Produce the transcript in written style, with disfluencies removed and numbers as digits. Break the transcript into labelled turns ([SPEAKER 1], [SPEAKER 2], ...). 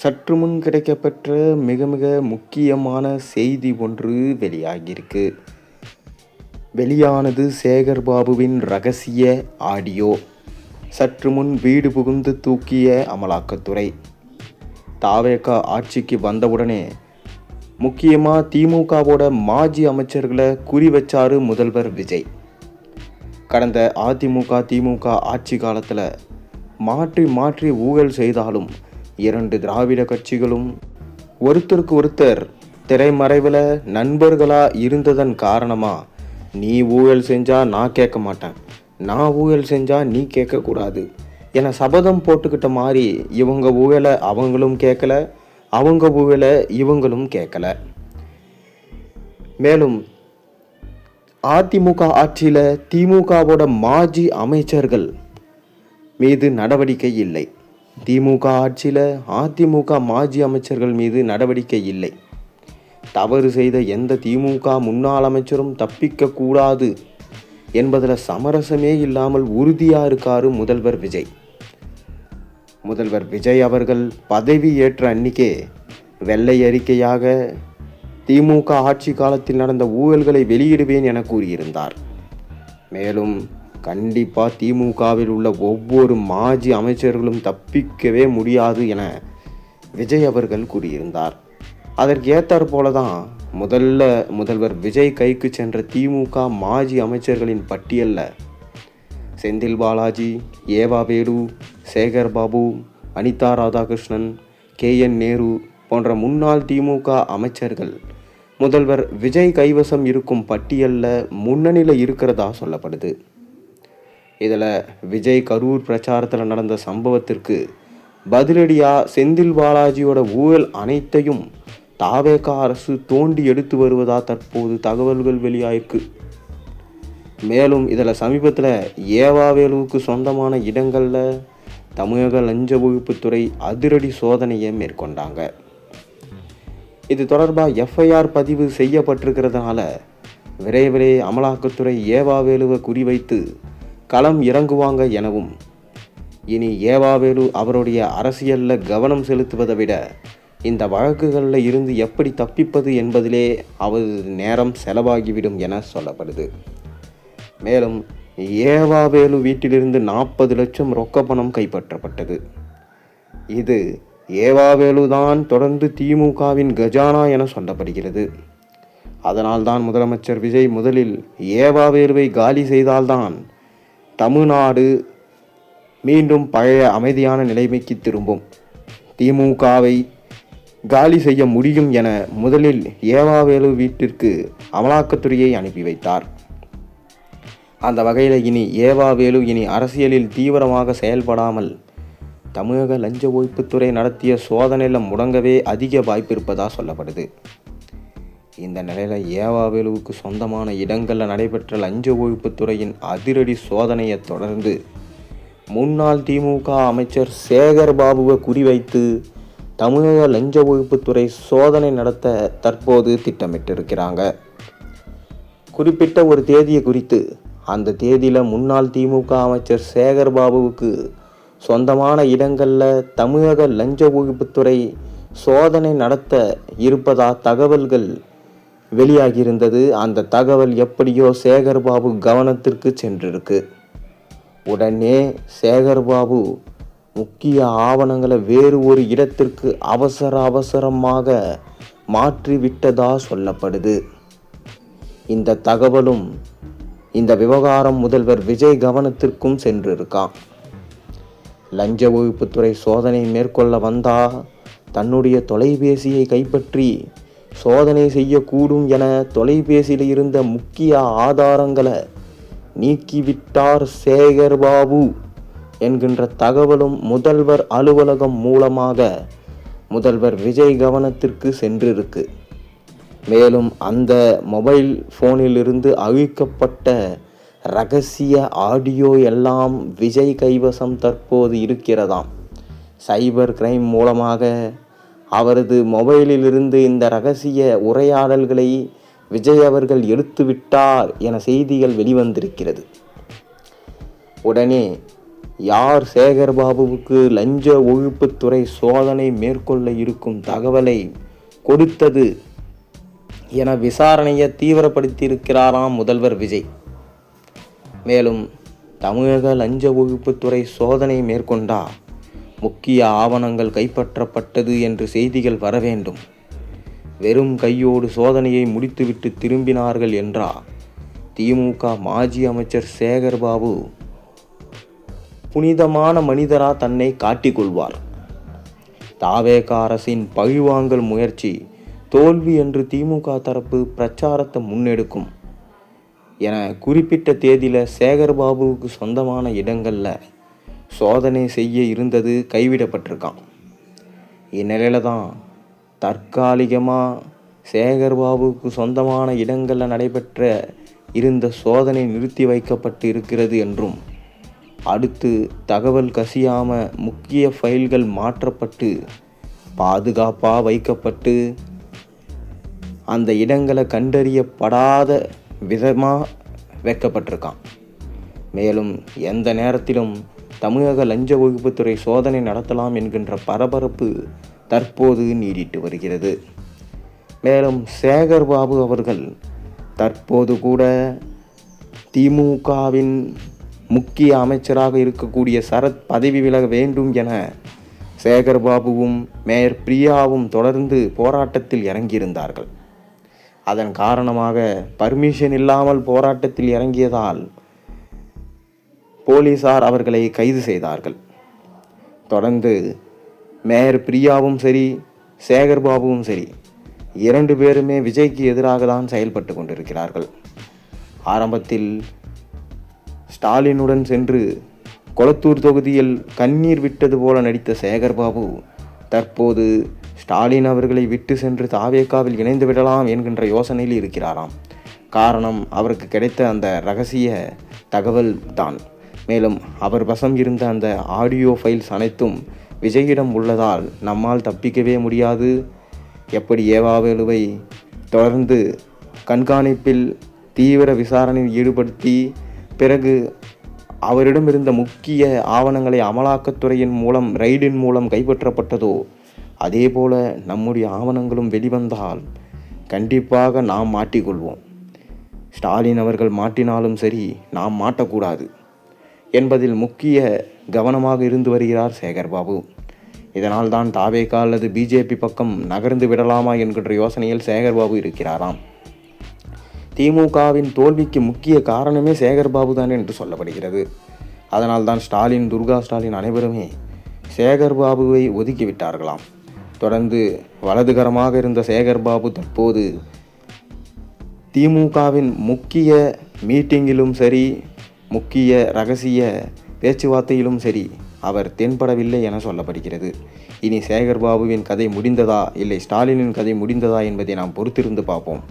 [SPEAKER 1] சற்று முன் கிடைக்கப்பெற்ற மிக மிக முக்கியமான செய்தி ஒன்று வெளியாகியிருக்கு. வெளியானது சேகர் பாபுவின் ரகசிய ஆடியோ. சற்று முன் வீடு புகுந்து தூக்கிய அமலாக்கத்துறை. தாவேகா ஆட்சிக்கு வந்தவுடனே முக்கியமாக திமுகவோட மாஜி அமைச்சர்களை குறி வச்சாரு முதல்வர் விஜய். கடந்த அதிமுக திமுக ஆட்சி காலத்தில் மாற்றி மாற்றி ஊழல் செய்தாலும் இரண்டு திராவிட கட்சிகளும் ஒருத்தருக்கு ஒருத்தர் திரைமறைவில் நண்பர்களாக இருந்ததன் காரணமாக நீ ஊழல் செஞ்சால் நான் கேட்க மாட்டேன், நான் ஊழல் செஞ்சால் நீ கேட்கக்கூடாது என சபதம் போட்டுக்கிட்ட மாதிரி இவங்க ஊழலை அவங்களும் கேட்கல, அவங்க ஊழலை இவங்களும் கேட்கல. மேலும் அதிமுக ஆட்சியில் திமுகவோட மாஜி அமைச்சர்கள் மீது நடவடிக்கை இல்லை. திமுக ஆட்சியில் அதிமுக மாஜி அமைச்சர்கள் மீது நடவடிக்கை இல்லை. தவறு செய்த எந்த திமுக முன்னாள் அமைச்சரும் தப்பிக்க கூடாது என்பதில் சமரசமே இல்லாமல் உறுதியாக இருக்காரு முதல்வர் விஜய். முதல்வர் விஜய் அவர்கள் பதவி ஏற்ற அன்னிக்கே வெள்ளை அறிக்கையாக திமுக ஆட்சி காலத்தில் நடந்த ஊழல்களை வெளியிடுவேன் என கூறியிருந்தார். மேலும் கண்டிப்பாக திமுகவில் உள்ள ஒவ்வொரு மாஜி அமைச்சர்களும் தப்பிக்கவே முடியாது என விஜய் அவர்கள் கூறியிருந்தார். அதற்கு ஏற்றாற் போல தான் முதல்வர் விஜய் கைக்கு சென்ற திமுக மாஜி அமைச்சர்களின் பட்டியலில் செந்தில் பாலாஜி, ஏவா வேலு, சேகர் பாபு, அனிதா ராதாகிருஷ்ணன், KN நேரு போன்ற முன்னாள் திமுக அமைச்சர்கள் முதல்வர் விஜய் கைவசம் இருக்கும் பட்டியலில் முன்னணியில் இருக்கிறதா சொல்லப்படுது. இதில் விஜய் கரூர் பிரச்சாரத்தில் நடந்த சம்பவத்திற்கு பதிலடியாக செந்தில் பாலாஜியோட ஊழல் அனைத்தையும் தாவேகா அரசு தோண்டி எடுத்து வருவதா தற்போது தகவல்கள் வெளியாயிருக்கு. மேலும் இதில் சமீபத்தில் ஏவாவேலுவுக்கு சொந்தமான இடங்களில் தமிழக லஞ்ச ஒழிப்புத்துறை அதிரடி சோதனையை மேற்கொண்டாங்க. இது தொடர்பாக FIR பதிவு செய்யப்பட்டிருக்கிறதுனால விரைவிலே அமலாக்கத்துறை ஏவாவேலுவை குறிவைத்து களம் இறங்குவாங்க எனவும், இனி ஏவாவேலு அவருடைய அரசியலில் கவனம் செலுத்துவதை விட இந்த வழக்குகளில் இருந்து எப்படி தப்பிப்பது என்பதிலே அவரது நேரம் செலவாகிவிடும் என சொல்லப்படுது. மேலும் ஏவாவேலு வீட்டிலிருந்து 40 லட்சம் ரொக்க பணம் கைப்பற்றப்பட்டது. இது ஏவாவேலு தான் தொடர்ந்து திமுகவின் கஜானா என சொல்லப்படுகிறது. அதனால்தான் முதலமைச்சர் விஜய் முதலில் ஏவாவேலுவை காலி செய்தால்தான் தமிழ்நாடு மீண்டும் பழைய அமைதியான நிலைமைக்கு திரும்பும், திமுகவை காலி செய்ய முடியும் என முதலில் ஏவாவேலு வீட்டிற்கு அமலாக்கத்துறையை அனுப்பி வைத்தார். அந்த வகையில் இனி ஏவாவேலு அரசியலில் தீவிரமாக செயல்படாமல் தமிழக லஞ்ச ஒழிப்புத்துறை நடத்திய சோதனையில் முடங்கவே அதிக வாய்ப்பு இருப்பதாக சொல்லப்படுது. இந்த நிலையில் ஏவாவேலுவுக்கு சொந்தமான இடங்களில் நடைபெற்ற லஞ்ச ஒழிப்புத்துறையின் அதிரடி சோதனையை தொடர்ந்து முன்னாள் திமுக அமைச்சர் சேகர் பாபுவை குறிவைத்து தமிழக லஞ்ச ஒழிப்புத்துறை சோதனை நடத்த தற்போது திட்டமிட்டிருக்கிறாங்க. குறிப்பிட்ட ஒரு தேதியை குறித்து அந்த தேதியில் முன்னாள் திமுக அமைச்சர் சேகர் பாபுவுக்கு சொந்தமான இடங்களில் தமிழக லஞ்ச ஒழிப்புத்துறை சோதனை நடத்த இருப்பதா தகவல்கள் வெளியாகியிருந்தது. அந்த தகவல் எப்படியோ சேகர் பாபு கவனத்திற்கு சென்றிருக்கு. உடனே சேகர் பாபு முக்கிய ஆவணங்களை வேறு ஒரு இடத்திற்கு அவசரமாக மாற்றிவிட்டதா சொல்லப்படுது. இந்த தகவலும் இந்த விவகாரம் முதல்வர் விஜய் கவனத்திற்கும் சென்றிருக்கான். லஞ்ச ஒழிப்புத்துறை சோதனை மேற்கொள்ள வந்தா தன்னுடைய தொலைபேசியை கைப்பற்றி சோதனை செய்யக்கூடும் என தொலைபேசியில் இருந்த முக்கிய ஆதாரங்களை நீக்கிவிட்டார் சேகர் பாபு என்கின்ற தகவலும் முதல்வர் அலுவலகம் மூலமாக முதல்வர் விஜய் கவனத்திற்கு சென்றிருக்கு. மேலும் அந்த மொபைல் ஃபோனிலிருந்து அழிக்கப்பட்ட ரகசிய ஆடியோ எல்லாம் விஜய் கைவசம் தற்போது இருக்கிறதாம். சைபர் கிரைம் மூலமாக அவரது மொபைலிலிருந்து இந்த ரகசிய உரையாடல்களை விஜய் அவர்கள் எடுத்துவிட்டார் என செய்திகள் வெளிவந்திருக்கிறது. உடனே யார் சேகர்பாபுவுக்கு லஞ்ச ஒழிப்புத்துறை சோதனை மேற்கொள்ள இருக்கும் தகவலை கொடுத்தது என விசாரணையை தீவிரப்படுத்தியிருக்கிறாராம் முதல்வர் விஜய். மேலும் தமிழக லஞ்ச ஒழிப்புத்துறை சோதனை மேற்கொண்டா முக்கிய ஆவணங்கள் கைப்பற்றப்பட்டது என்று செய்திகள் வர வேண்டும். வெறும் கையோடு சோதனையை முடித்துவிட்டு திரும்பினார்கள் என்றா திமுக மாஜி அமைச்சர் சேகர்பாபு புனிதமான மனிதரா தன்னை காட்டிக்கொள்வார். தாவேக அரசின் பழிவாங்கல் முயற்சி தோல்வி என்று திமுக தரப்பு பிரச்சாரத்தை முன்னெடுக்கும் என குறிப்பிட்ட தேதியில் சேகர்பாபுவுக்கு சொந்தமான இடங்களில் சோதனை செய்ய இருந்தது கைவிடப்பட்டிருக்கான். இந்நிலையில தான் தற்காலிகமாக சேகர்பாபுவுக்கு சொந்தமான இடங்களில் நடைபெற்ற இருந்த சோதனை நிறுத்தி வைக்கப்பட்டு இருக்கிறது என்றும், அடுத்து தகவல் கசியாமல் முக்கிய ஃபைல்கள் மாற்றப்பட்டு பாதுகாப்பாக வைக்கப்பட்டு அந்த இடங்களை கண்டறியப்படாத விதமாக வைக்கப்பட்டிருக்கான். மேலும் எந்த நேரத்திலும் தமிழக லஞ்ச ஒழிப்புத்துறை சோதனை நடத்தலாம் என்கின்ற பரபரப்பு தற்போது நீடித்து வருகிறது. மேலும் சேகர்பாபு அவர்கள் தற்போது கூட திமுகவின் முக்கிய அமைச்சராக இருக்கக்கூடிய சரத் பதவி விலக வேண்டும் என சேகர்பாபுவும் மேயர் பிரியாவும் தொடர்ந்து போராட்டத்தில் இறங்கியிருந்தார்கள். அதன் காரணமாக பர்மிஷன் இல்லாமல் போராட்டத்தில் இறங்கியதால் போலீசார் அவர்களை கைது செய்தார்கள். தொடர்ந்து மேயர் பிரியாவும் சரி சேகர்பாபுவும் சரி 2 பேருமே விஜய்க்கு எதிராக தான் செயல்பட்டு கொண்டிருக்கிறார்கள். ஆரம்பத்தில் ஸ்டாலினுடன் சென்று கொளத்தூர் தொகுதியில் கண்ணீர் விட்டது போல நடித்த சேகர்பாபு தற்போது ஸ்டாலின் அவர்களை விட்டு சென்று தாவேகாவில் இணைந்து விடலாம் என்கின்ற யோசனையில் இருக்கிறாராம். காரணம், அவருக்கு கிடைத்த அந்த ரகசிய தகவல் தான். மேலும் அவர் வசம் இருந்த அந்த ஆடியோ ஃபைல்ஸ் அனைத்தும் விஜயிடம் உள்ளதால் நம்மால் தப்பிக்கவே முடியாது. எப்படி ஏவாவேலுவை தொடர்ந்து கண்காணிப்பில் தீவிர விசாரணையில் ஈடுபடுத்தி பிறகு அவரிடம் இருந்த முக்கிய ஆவணங்களை அமலாக்கத்துறையின் மூலம் ரைடின் மூலம் கைப்பற்றப்பட்டதோ அதேபோல நம்முடைய ஆவணங்களும் வெளிவந்தால் கண்டிப்பாக நாம் மாட்டிக்கொள்வோம். ஸ்டாலின் அவர்கள் மாட்டினாலும் சரி, நாம் மாட்டக்கூடாது என்பதில் முக்கிய கவனமாக இருந்து வருகிறார் சேகர்பாபு. இதனால் தான் தாவேகா அல்லது பிஜேபி பக்கம் நகர்ந்து விடலாமா என்கின்ற யோசனையில் சேகர்பாபு இருக்கிறாராம். திமுகவின் தோல்விக்கு முக்கிய காரணமே சேகர்பாபு தான் என்று சொல்லப்படுகிறது. அதனால் தான் ஸ்டாலின், துர்கா ஸ்டாலின் அனைவருமே சேகர்பாபுவை ஒதுக்கிவிட்டார்களாம். தொடர்ந்து வலதுகரமாக இருந்த சேகர்பாபு தற்போது திமுகவின் முக்கிய மீட்டிங்கிலும் சரி, முக்கிய ரகசிய பேச்சுவார்த்தையிலும் சரி அவர் தென்படவில்லை என சொல்லப்படுகிறது. இனி சேகர்பாபுவின் கதை முடிந்ததா இல்லை ஸ்டாலினின் கதை முடிந்ததா என்பதை நாம் பொறுத்திருந்து பார்ப்போம்.